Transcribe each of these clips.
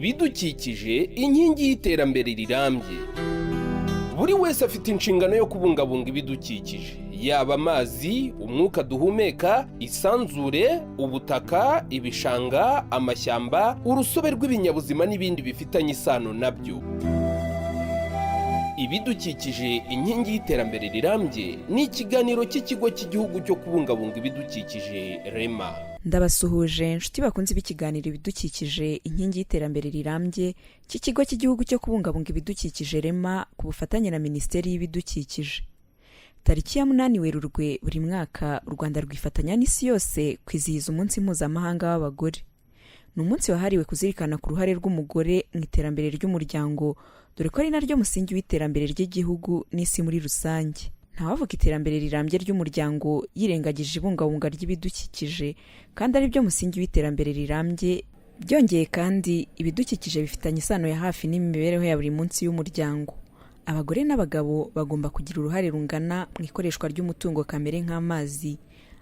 ibidukikije inkingi y'iterambere rirambye. Buri wese afite inshingano yo kubungabunga ibidukikije, yaba amazi, umwuka duhumeka, isanzure, ubutaka, ibishanga, amashyamba, urusobe rw'ibinyabuzima n'ibindi bifitanye isano nabyo. Ibidukikije inkingi y'iterambere rirambye ni ikiganiro cy'ikigo cy'igihugu cyo kubungabunga ibidukikije REMA. Ndabasuhuje inshuti bakunze b'ikiganiro ibidukikije inkingi y'iterambere rirambye cy'ikigo cy'igihugu cyo kubungabunga ibidukikije REMA ku bufatanye na Minisiteri y'Ibidukikije. Tariki ya 8 Werurwe buri mwaka u Rwanda rwifatanya n'isi yose kwizihiza umunsi mpuzamahanga w'abagore. Ni umunsi wahariwe kuzirikana ku ruhare rw'umugore mu iterambere ry'umuryango, dore ko ari naryo musingi w'iterambere ry'igihugu n'isi muri rusange. Ntawavuga iterambere rirambye ry'umuryango yirengagije ibungabunga ry'ibidukikije, kandi ari byo musingi w'iterambere rirambye. Byongeye kandi ibidukikije bifitanye isano ya hafi n'imibereho ya buri munsi y'umuryango. Abagore n'abagabo bagomba kugira uruhare rungana mu ikoreshwa ry'umutungo kamere nk'amazi,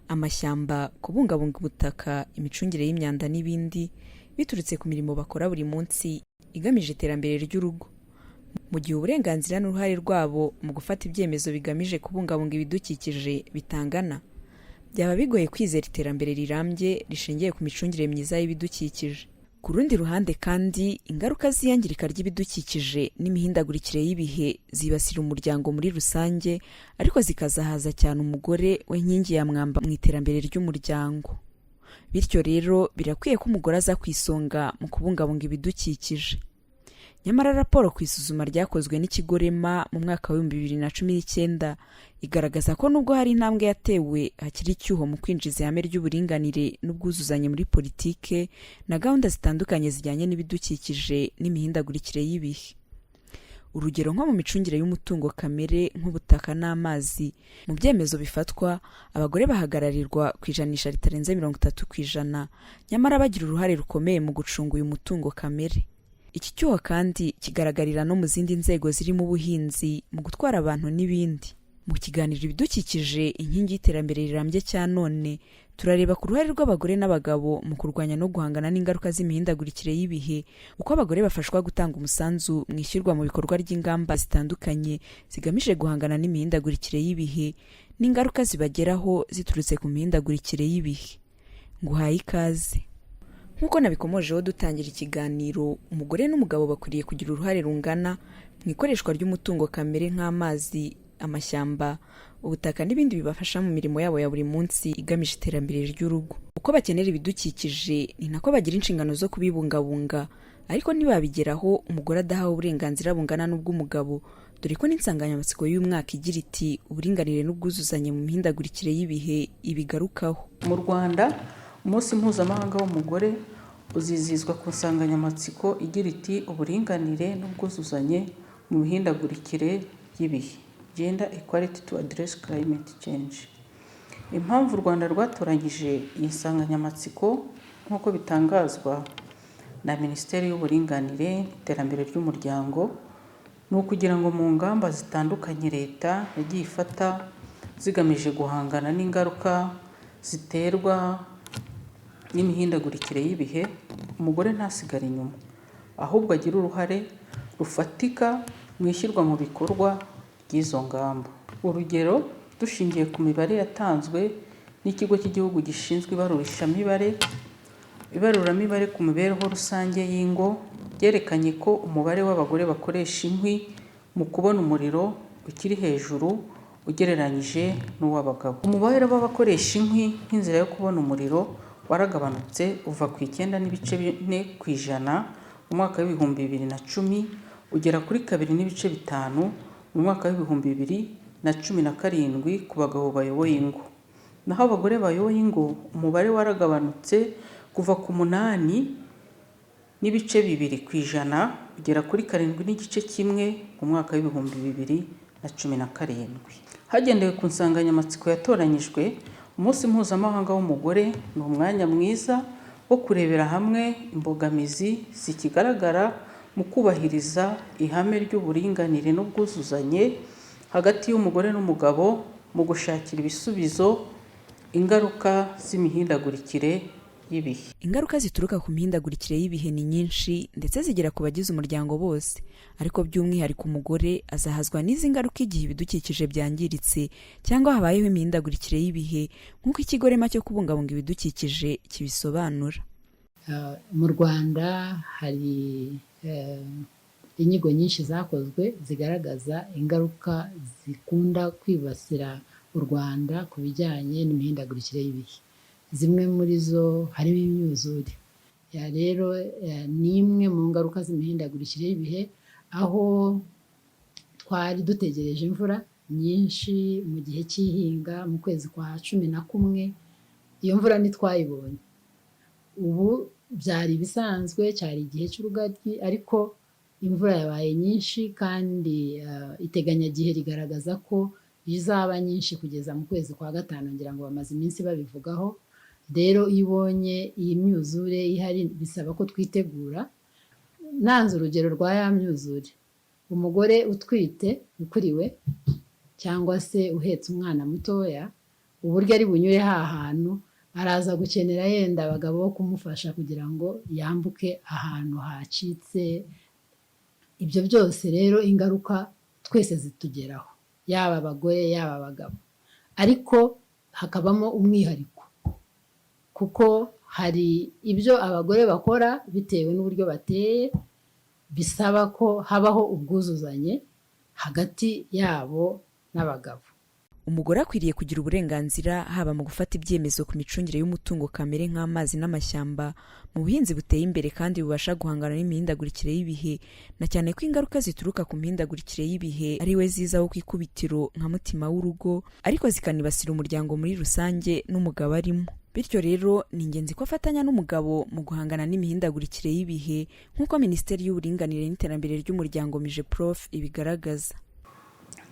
amashyamba, kubungabunga ubutaka, imicungire y'imyanda n'ibindi, biturutse ku mirimo bakora buri munsi igamije iterambere ry'urugo. Mu gihe uburenganzira n'uruhare rwabo mu gufata ibyemezo bigamije kubungabunga ibidukikije bitangana, byaba bigoye kwizera iterambere rirambye rishingiye ku micungire myiza y'ibidukikije. Ku rundi ruhande kandi, ingaruka z'iyangirika ry'ibidukikije n'imihindagurikire y'ibihe zibasira umuryango muri rusange, ariko zikazahaza cyane umugore we nkingi ya mwamba mu iterambere ry'umuryango. Bityo rero birakwiye ko umugore aza ku isonga mu kubungabunga ibidukikije. Nyamara raporo ku isuzuma ryakozwe n'ikigo REMA mu mwaka wa 2019 igaragaza ko nubwo hari intambwe yatewe, hakiri icyuho mu kwinjiza ihame ry'uburinganire n'ubwuzuzanye muri politike na gahunda zitandukanye zijyanye n'ibidukikije n'imihindagurikire y'ibihe. Urugero nko mu micungire y'umutungo kamere nk'ubutaka n'amazi, mu byemezo bifatwa abagore bahagararirwa ku ijanisha ritarenze 30%, nyamara bagira uruhare rukomeye mu gucunga uyu mutungo kamere. Iki cyuho kandi kigaragarira no mu zindi nzego zirimo ubuhinzi, mu gutwara abantu n'ibindi. Mu kiganiro ibidukikije inkingi y'iterambere rirambye cya none, turareba ku ruhare rw'abagore n'abagabo mu kurwanya no guhangana n'ingaruka z'imihindagurikire y'ibihe, uko abagore bafashwa gutanga umusanzu mu ishyirwa mu bikorwa ry'ingamba zitandukanye zigamije guhangana n'imihindagurikire y'ibihe n'ingaruka zibageraho ziturutse ku mihindagurikire y'ibihe. Nguhaye ikaze. Nk'uko nabikomojeho dutangira ikiganiro, umugore n'umugabo bakwiriye kugira uruhare rungana mu ikoreshwa ry'umutungo kamere nk'amazi, amashyamba, ubutaka n'ibindi bibafasha mu mirimo yabo ya buri munsi igamije iterambere ry'urugo. Uko bakenera ibidukikije ni nako bagira inshingano zo kubibungabunga, ariko ntibabigeraho umugore adahawe uburenganzira bungana n'ubw'umugabo, dore ko n'insanganyamatsiko y'umwaka igira iti uburinganire n'ubwuzuzanye mu mihindagurikire y'ibihe ibigarukaho. Mu Rwanda, umunsi mpuzamahanga w'umugore uzizihizwa ku nsanganyamatsiko igira iti uburinganire n'ubwuzuzanye mu mihindagurikire y'ibihe, Gender Equality to Address Climate Change. Impamvu u Rwanda rwatoranyije iyi nsanganyamatsiko nk'uko bitangazwa na Minisiteri y'Uburinganire n'Iterambere ry'Umuryango, ni ukugira ngo mu ngamba zitandukanye leta yagiye ifata zigamije guhangana n'ingaruka ziterwa n'imihindagurikire y'ibihe, umugore ntasigare inyuma, ahubwo agira uruhare rufatika mu ishyirwa mu bikorwa ry'izo ngamba. Urugero, dushingiye ku mibare yatanzwe n'ikigo cy'igihugu gishinzwe ibaruramibare ku mibereho rusange y'ingo, byerekanye ko umubare w'abagore bakoresha inkwi mu kubona umuriro ukiri hejuru ugereranyije n'uw'abagabo. Umubare w'abakoresha inkwi nk'inzira yo kubona umuriro waragabanutse uva ku 9.4% mu mwaka w'ibihumbi 2010 ugera kuri 2.5% mu mwaka w'ibihumbi 2017 ku bagabo bayoboye ingo. Naho abagore bayoboye ingo umubare waragabanutse kuva ku 8.2% ugera kuri 7.1% mu mwaka w'ibihumbi 2017. Hagendewe ku nsanganyamatsiko yatoranyijwe, umunsi mpuzamahanga w'umugore ni umwanya mwiza wo kurebera hamwe imbogamizi zikigaragara mu kubahiriza ihame ry'uburinganire n'ubwuzuzanye hagati y'umugore n'umugabo mu gushakira ibisubizo ingaruka z'imihindagurikire y'ibihe. Ingaruka zituruka ku mihindagurikire y'ibihe ni nyinshi ndetse zigera ku bagize umuryango bose, ariko by'umwihariko umugore azahazwa n'izi ngaruka igihe ibidukikije byangiritse cyangwa habayeho imihindagurikire y'ibihe nk'uko ikigo Rema cyo kubungabunga ibidukikije kibisobanura. Mu Rwanda hari inyigo nyinshi zakozwe zigaragaza ingaruka zikunda kwibasira u Rwanda ku bijyanye n'imihindagurikire y'ibihe. Zimwe muri zo harimo imyuzure. Rero ni imwe mu ngaruka z'imihindagurikire y'ibihe, aho twari dutegereje imvura nyinshi mu gihe cy'ihinga mu kwezi kwa 11, iyo mvura ntitwayibonye. Ubu byari bisanzwe, cyari igihe cy'urugaryi, ariko imvura yabaye nyinshi kandi iteganyagihe rigaragaza ko izaba nyinshi kugeza mu kwezi kwa 5, ngira ngo bamaze iminsi babivugaho. Rero iyo ubonye iyi myuzure ihari bisaba ko twitegura. Nanze urugero rwa ya myuzure, umugore utwite ukuriwe cyangwa se uhetse umwana mutoya, uburyo ari bunyure hantu araza gukenera yenda abagabo bo kumufasha kugira ngo yambuke ahantu hacitse. Ibyo byose rero ingaruka twese zitugeraho, yaba abagore yaba abagabo, ariko hakabamo umwihariko kuko hari ibyo abagore bakora bitewe n'uburyo bateye bisaba ko habaho ubwuzuzanye hagati yabo n'abagabo. Umugore akwiriye kugira uburenganzira haba mu gufata ibyemezo ku micungire y'umutungo kamere nk'amazi n'amashyamba mu buhinzi buteye imbere kandi bubasha guhangana n'imihindagurikire y'ibihe, na cyane ko ingaruka zituruka ku mihindagurikire y'ibihe ari we zizaho ku ikubitiro nka mutima w'urugo, ariko zikanibasira umuryango muri rusange n'umugabo arimo. Bityo rero ni ingenzi ko afatanya n'umugabo mu guhangana n'imihindagurikire y'ibihe nk'uko Minisiteri y'Uburinganire n'Iterambere ry'Umuryango MIJEPROF ibigaragaza.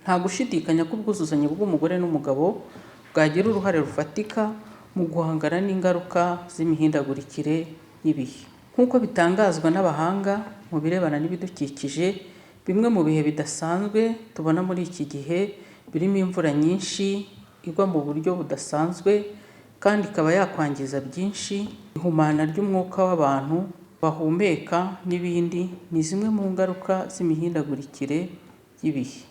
Nta gushidikanya ko ubwuzuzanye bw'umugore n'umugabo bwagira uruhare rufatika mu guhangana n'ingaruka z'imihindagurikire y'ibihe. Nk'uko bitangazwa n'abahanga mu birebana n'ibidukikije, bimwe mu bihe bidasanzwe tubona muri iki gihe birimo imvura nyinshi igwa mu buryo budasanzwe kandi ikaba yakwangiza byinshi, ihumana ry'umwuka w'abantu bahumeka n'ibindi ni zimwe mu ngaruka z'imihindagurikire y'ibihe.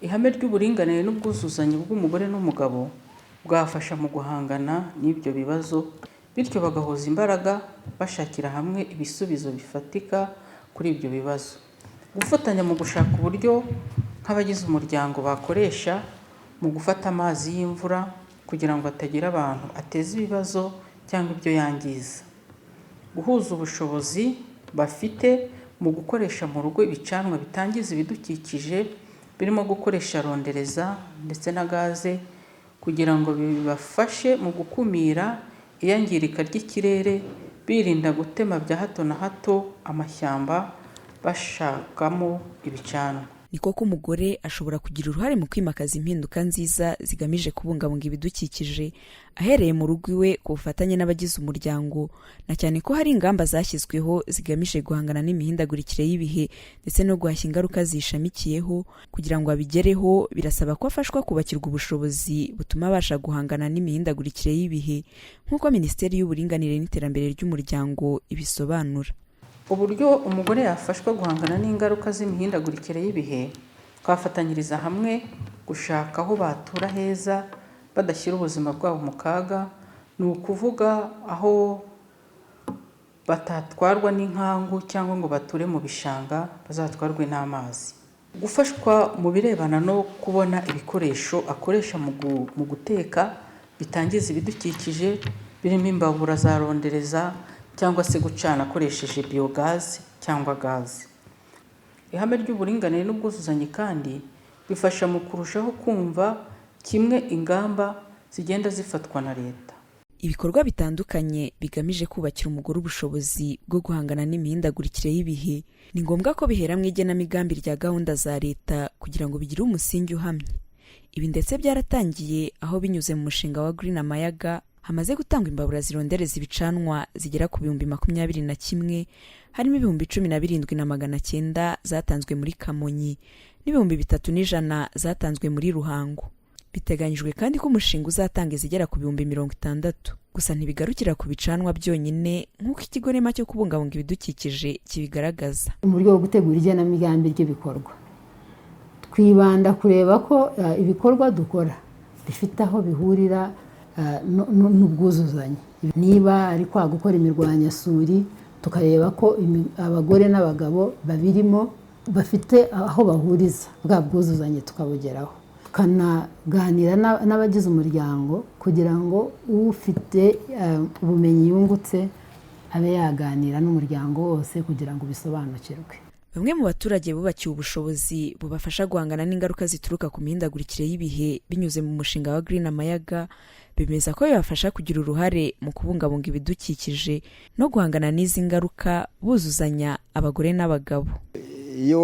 Ihame ry'uburinganire n'ubwuzuzanye bw'umugore n'umugabo bwafasha mu guhangana n'ibyo bibazo, bityo bagahuza imbaraga bashakira hamwe ibisubizo bifatika kuri ibyo bibazo. Gufatanya mu gushaka uburyo nk'abagize umuryango bakoresha mu gufata amazi y'imvura kugira ngo atagira abantu ateza ibibazo cyangwa ibyo yangiza. Guhuza ubushobozi bafite mu gukoresha mu rugo ibicanwa bitangiza ibidukikije birimo gukoresha rondereza ndetse na gaze kugira ngo bibafashe mu gukumira iyangirika ry'ikirere, birinda gutema bya hato na hato amashyamba bashakamo ibicanwa. Ni koko umugore ashobora kugira uruhare mu kwimakaza impinduka nziza zigamije kubungabunga ibidukikije ahereye mu rugo iwe ku bufatanye n'abagize umuryango, na cyane ko hari ingamba zashyizweho zigamije guhangana n'imihindagurikire y'ibihe ndetse no guhashya ingaruka zishamikiyeho. Kugira ngo abigereho birasaba ko afashwa kubakirwa ubushobozi butuma abasha guhangana n'imihindagurikire y'ibihe nk'uko Minisiteri y'Uburinganire n'Iterambere ry'Umuryango ibisobanura. Uburyo umugore yafashwa guhangana n'ingaruka z'imihindagurikire y'ibihe, twafatanyiriza hamwe gushaka aho batura heza badashyira ubuzima bwabo mu kaga, ni ukuvuga aho batatwarwa n'inkangu cyangwa ngo bature mu bishanga bazatwarwe n'amazi. Gufashwa mu birebana no kubona ibikoresho akoresha mu guteka bitangiza ibidukikije birimo imbabura za rondereza cyangwa se gucana akoresheje biogazi cyangwa gazi. Ihame ry'uburinganire n'ubwuzuzanye kandi bifasha mu kurushaho kumva kimwe ingamba zigenda zifatwa na leta. Ibikorwa bitandukanye bigamije kubakira umugore ubushobozi bwo guhangana n'imihindagurikire y'ibihe ni ngombwa ko bihera mu igenamigambi rya gahunda za leta kugira ngo bigire umusingi uhamye. Ibi ndetse byaratangiye aho binyuze mu mushinga wa Green Amayaga hamaze gutangwa imbabura zirondereza ibicanwa zigera ku 21,000, harimo 17,900 zatanzwe muri Kamonyi n'3,100 zatanzwe muri Ruhango. Biteganyijwe kandi ko umushinga uzatanga izigera ku 60,000, gusa ntibigarukira ku bicanwa byonyine nk'uko ikigo Rema cyo kubungabunga ibidukikije kibigaragaza. Mu buryo bwo gutegura igenamigambi ry'ibikorwa, twibanda kureba ko ibikorwa dukora bifite aho bihurira n'ubwuzuzanye. Niba ari kwa gukora imirwanyasuri, tukareba ko abagore n'abagabo babirimo bafite aho bahuriza bwa bwuzuzanye tukabugeraho. Tukanaganira n'abagize umuryango kugira ngo ufite ubumenyi yungutse abe yaganira n'umuryango wose kugira ngo bisobanukirwe. Bamwe mu baturage bubakiye ubushobozi bubafasha guhangana n'ingaruka zituruka ku mihindagurikire y'ibihe binyuze mu mushinga wa Green Amayaga, bemeza ko bibafasha kugira uruhare mu kubungabunga ibidukikije no guhangana n'izi ngaruka buzuzanya abagore n'abagabo. Iyo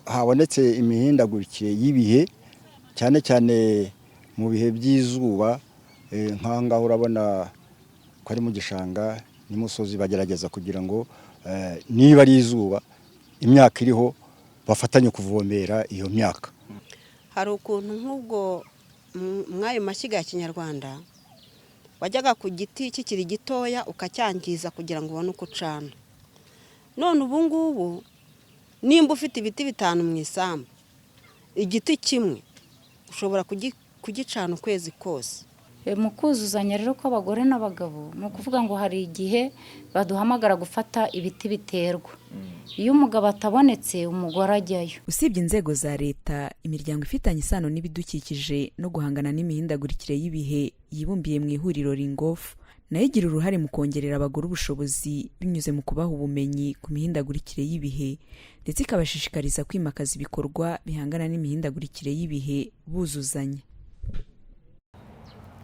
habonetse imihindagurikire y'ibihe, cyane cyane mu bihe by'izuba, nk'ahangaha urabona ko ari mu gishanga n'imusozi, bagerageza kugira ngo niba ari izuba imyaka iriho bafatanye kuvomera iyo myaka. Hari ukuntu nk'ubwo mwayo mashyiga ya kinyarwanda wajyaga ku giti kikiri gitoya ukacyangiza kugira ngo ubone uko ucana. None ubu ngubu nimba ufite ibiti 5 mu isambu, igiti kimwe ushobora kugicana ukwezi kose. Mu kuzuzanya rero kw'abagore n'abagabo, ni ukuvuga ngo hari igihe baduhamagara gufata ibiti biterwa. Iyo umugabo atabonetse, umugore ajyayo. Usibye inzego za leta, imiryango ifitanye isano n'ibidukikije no guhangana n'imihindagurikire y'ibihe yibumbiye mu ihuriro Ringofu, nayo igira uruhare mu kongerera abagore ubushobozi binyuze mu kubaha ubumenyi ku mihindagurikire y'ibihe, ndetse ikabashishikariza kwimakaza ibikorwa bihangana n'imihindagurikire y'ibihe buzuzanya.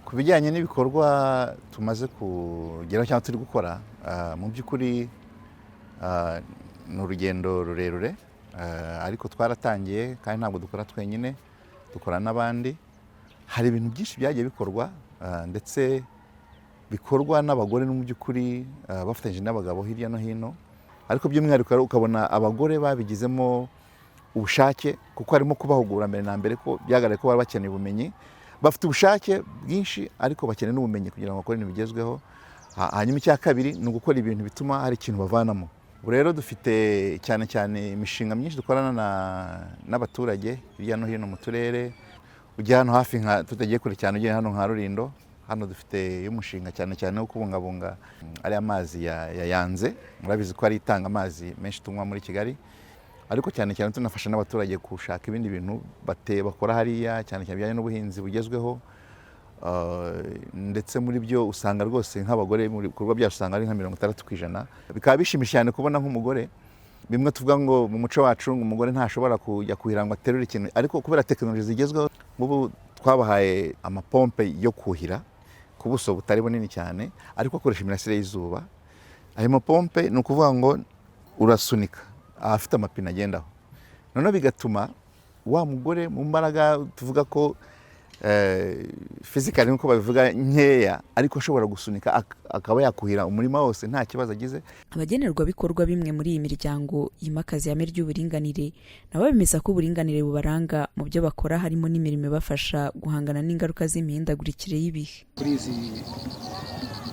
Ku bijyanye n'ibikorwa tumaze kugeraho cyangwa turi gukora, mu by'ukuri ni urugendo rurerure, ariko twaratangiye kandi ntabwo dukora twenyine, dukora n'abandi. Hari ibintu byinshi byagiye bikorwa, ndetse bikorwa n'abagore mu by'ukuri bafatanyije n'abagabo hirya no hino, ariko by'umwihariko ukabona abagore babigizemo ubushake, kuko harimo kubahugura mbere na mbere, ko byagaragaye ko baba bakeneye ubumenyi. Bafite ubushake bwinshi ariko bakeneye n'ubumenyi kugira ngo bakore ibintu bigezweho. Hanyuma icya kabiri ni ugukora ibintu bituma hari ikintu bavanamo. Ubu rero dufite cyane cyane imishinga myinshi dukorana n'abaturage hirya no hino mu turere. Ujya hano hafi, tutagiye kure cyane, ugiye hano nka Rulindo, hano dufite umushinga cyane cyane wo kubungabunga ari amazi ya Yanze. Murabizi ko ari itanga amazi menshi tunywa muri Kigali, ariko cyane cyane tunafasha n'abaturage gushaka ibindi bintu bakora hariya, cyane cyane bijyanye n'ubuhinzi bugezweho. Ndetse muri byo usanga rwose nk'abagore mu bikorwa byacu usanga ari nka 60%. Bikaba bishimishije cyane kubona nk'umugore, bimwe tuvuga ngo mu muco wacu umugore ntashobora kujya kuhira ngo aterure ikintu, ariko kubera tekinoloji zigezweho ubu twabahaye amapompe yo kuhira ku buso butari bunini cyane, ariko akoresha imirasire y'izuba. Ayo mapompe ni ukuvuga ngo urasunika, afite amapine agendaho, noneho bigatuma wa mugore mu mbaraga tuvuga ko physically nkuko babivuga nkeya, ariko ashobora gusunika akaba yakuhira umurima wose nta kibazo agize. Abagenerwabikorwa bimwe muri iyi miryango yimakaza ihame ry'uburinganire nabo bemeza ko uburinganire bubaranga mu byo bakora, harimo n'imirimo ibafasha guhangana n'ingaruka z'imihindagurikire y'ibihe. Kuri izi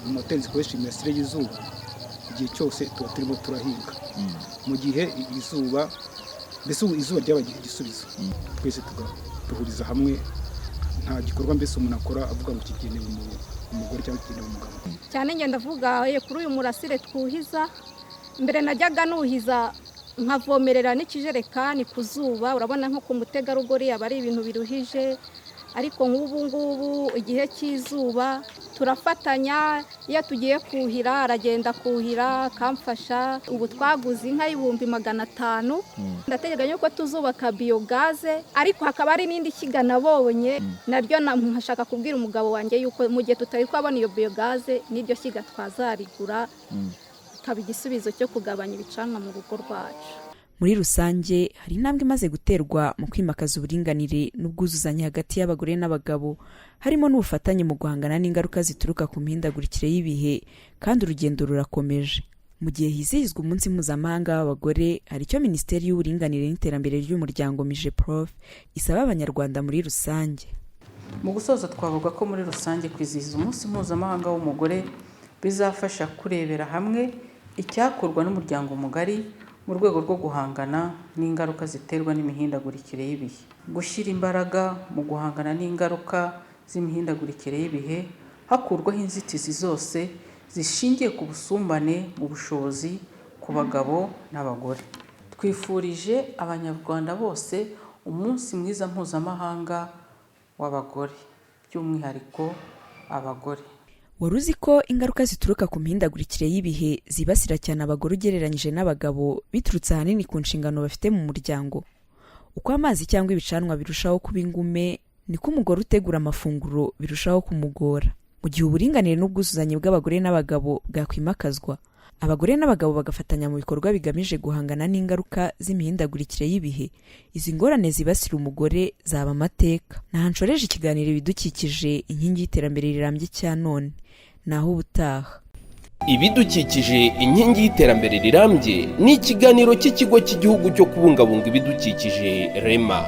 moteri zikoresha imirasire y'izuba, igihe cyose tuba turimo turahinga. Mu gihe izuba ryabaye igisubizo, twese tugahuriza hamwe, nta gikorwa mbese umuntu akora avuga ngo kigenewe umugore cyangwa kigenewe umugabo. Cyane ngenda ndavuga kuri uyu murasire twuhiza, mbere najyaga nuhiza nkavomerera n'ikijerekani ku zuba, urabona nko ku mutegarugori aba ari ibintu biruhije, ariko nk'ubu ngubu igihe cy'izuba turafatanya. Iyo tugiye kuhira aragenda kuhira akamfasha. Ubu twaguze inka y'ibihumbi 500. Ndateganya ko tuzubaka biogaze, ariko hakaba ari n'indi shyiga nabonye, naryo nkashaka kubwira umugabo wanjye yuko mu gihe tutari twabona iyo biogaze n'iryo shyiga twazarigura, ikaba igisubizo cyo kugabanya ibicanwa mu rugo rwacu. Muri rusange hari intambwe imaze guterwa mu kwimakaza uburinganire n'ubwuzuzanye hagati y'abagore n'abagabo, harimo n'ubufatanye mu guhangana n'ingaruka zituruka ku mihindagurikire y'ibihe, kandi urugendo rurakomeje. Mu gihe hizihizwa umunsi mpuzamahanga w'abagore, hari icyo Minisiteri y'Uburinganire n'Iterambere ry'Umuryango MIJEPROF isaba abanyarwanda muri rusange. Mu gusoza twavuga ko muri rusange kwizihiza umunsi mpuzamahanga w'umugore bizafasha kurebera hamwe icyakorwa n'umuryango mugari mu rwego rwo guhangana n'ingaruka ziterwa n'imihindagurikire y'ibihe, gushyira imbaraga mu guhangana n'ingaruka z'imihindagurikire y'ibihe hakurwaho inzitizi zose zishingiye ku busumbane mu bushobozi ku bagabo n'abagore. Twifurije abanyarwanda bose umunsi mwiza mpuzamahanga w'abagore, by'umwihariko abagore. Wari uzi ko ingaruka zituruka ku mihindagurikire y'ibihe zibasira cyane abagore ugereranyije n'abagabo biturutse ahanini ku nshingano bafite mu muryango? Uko amazi cyangwa ibicanwa birushaho kuba ingume, niko umugore utegura amafunguro birushaho kumugora. Mu gihe uburinganire n'ubwuzuzanye bw'abagore n'abagabo bwakwimakazwa, abagore n'abagabo bagafatanya mu bikorwa bigamije guhangana n'ingaruka z'imihindagurikire y'ibihe, izi ngorane zibasira umugore zaba amateka. Nahanshoreje ikiganiro ibidukikije, inkingi y'iterambere rirambye cya none. Naho ubutaha. Ibidukikije, inkingi y'iterambere rirambye ni ikiganiro cy'ikigo cy'igihugu cyo kubungabunga ibidukikije REMA.